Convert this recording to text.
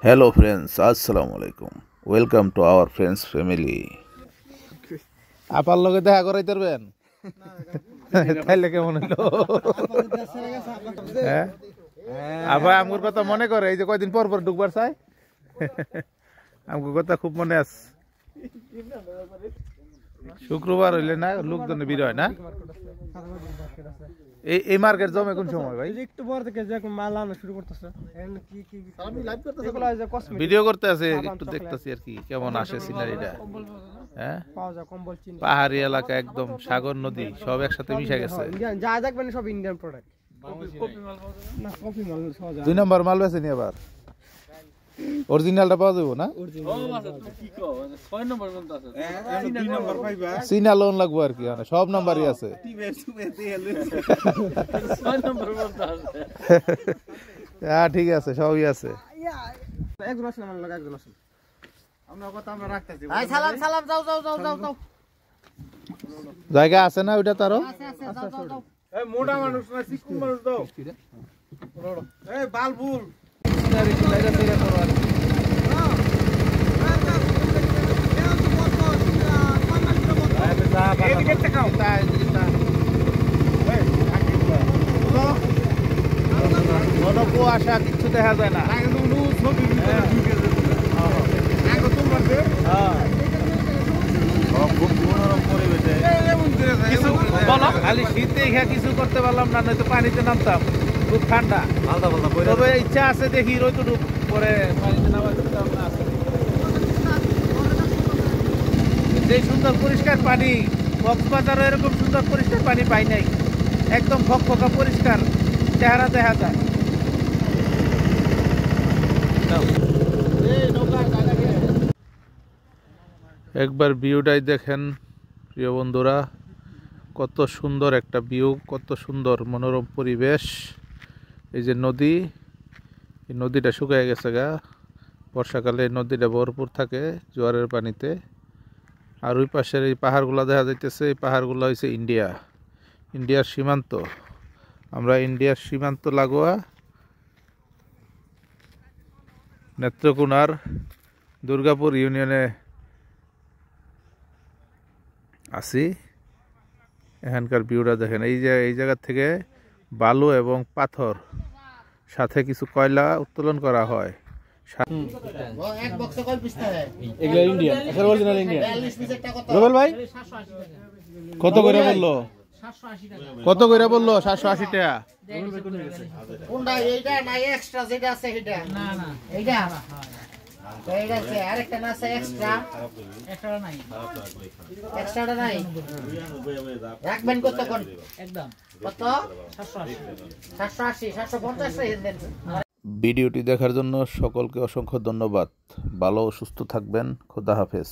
Hello friends, Assalamu alaikum. Welcome to our friends family. আপার লগে দেখা করাইতে পারবেন? তাইলে কেমন হলো? হ্যাঁ? আপা আমগুর কথা মনে করে এই যে কয়দিন পর পর ঢুকবার চাই? আমগুর কথা খুব মনে আছে। শুক্রবার হইলে না লোকজন ভিড় হয় না? এই মার্কেট জমে কোন সময় ভাই? একটু পর থেকে যে মাল আনা শুরু করতেছে। আমি লাইভ করতেছি। এগুলো যে কসমেটিক ভিডিও করতে আছে একটু দেখতেছি আর কি কেমন আসে সিনারিটা। হ্যাঁ? পাওয়া যায় কম্বল চিনি। পাহাড়ি এলাকা একদম সাগর নদী সব একসাথে মিশে গেছে। যা দেখবেন সব ইন্ডিয়ান প্রোডাক্ট। কপি মাল পাওয়া যায় না, কপি মাল পাওয়া যায়। 2 নাম্বার মাল বেছে নি আবার। অরিজিনালটা পাওয়া যাবে না? কি কও 6 নাম্বার কোনটা আছে? 2 নাম্বার পাইবা। সিনা লোন লাগবে আর কি মানে সব নাম্বারই আছে। 6 নাম্বার কোনটা আছে? হ্যাঁ ঠিক আছে সবই আছে। একজন আছে আমার লাগা একজন আছে। আমরা কথা আমরা রাখতেছি। এই সালাম সালাম যাও। জায়গা আছে না ওইটা তারও? আছে যাও। এই মোটা মানুষ না চিকন মানুষ দাও। এই বালবুল কুয়াশা কিছু দেখা যায় না। খালি শীতে কিছু করতে পারলাম না, নয়তো পানিতে নামতাম। খুব ঠান্ডা, তবে ইচ্ছা আছে দেখি রোদ পরে পানিতে নামার। যে সুন্দর পরিষ্কার পানি, কক্সবাজারে এরকম সুন্দর পরিষ্কার পানি পাই নাই। একদম ফকফকা পরিষ্কার চেহারা দেখা যায়। একবার ভিউটাই দেখেন প্রিয় বন্ধুরা, কত সুন্দর একটা ভিউ, কত সুন্দর মনোরম পরিবেশ। এই যে নদী, এই নদীটা শুকিয়ে গেছে গা, বর্ষাকালে এই নদীটা ভরপুর থাকে জোয়ারের পানিতে। আর ওই পাশের এই পাহাড়গুলো দেখা যাইতেছে, এই পাহাড়গুলো হয়েছে ইন্ডিয়ার সীমান্ত। আমরা ইন্ডিয়ার সীমান্ত লাগোয়া নেত্রকোনার দুর্গাপুর ইউনিয়নে আছি। এখানকার ভিউটা দেখেন, এই জায়গা থেকে বালু এবং পাথর সাথে কিছু কয়লা উত্তোলন করা হয়। কত করে বললো? 780 টাকা। রাখবেন কতক্ষণ? একদম কত? 780 750 ভিডিওটি দেখার জন্য সকলকে অসংখ্য ধন্যবাদ। ভালো ও সুস্থ থাকবেন। খোদা হাফেজ।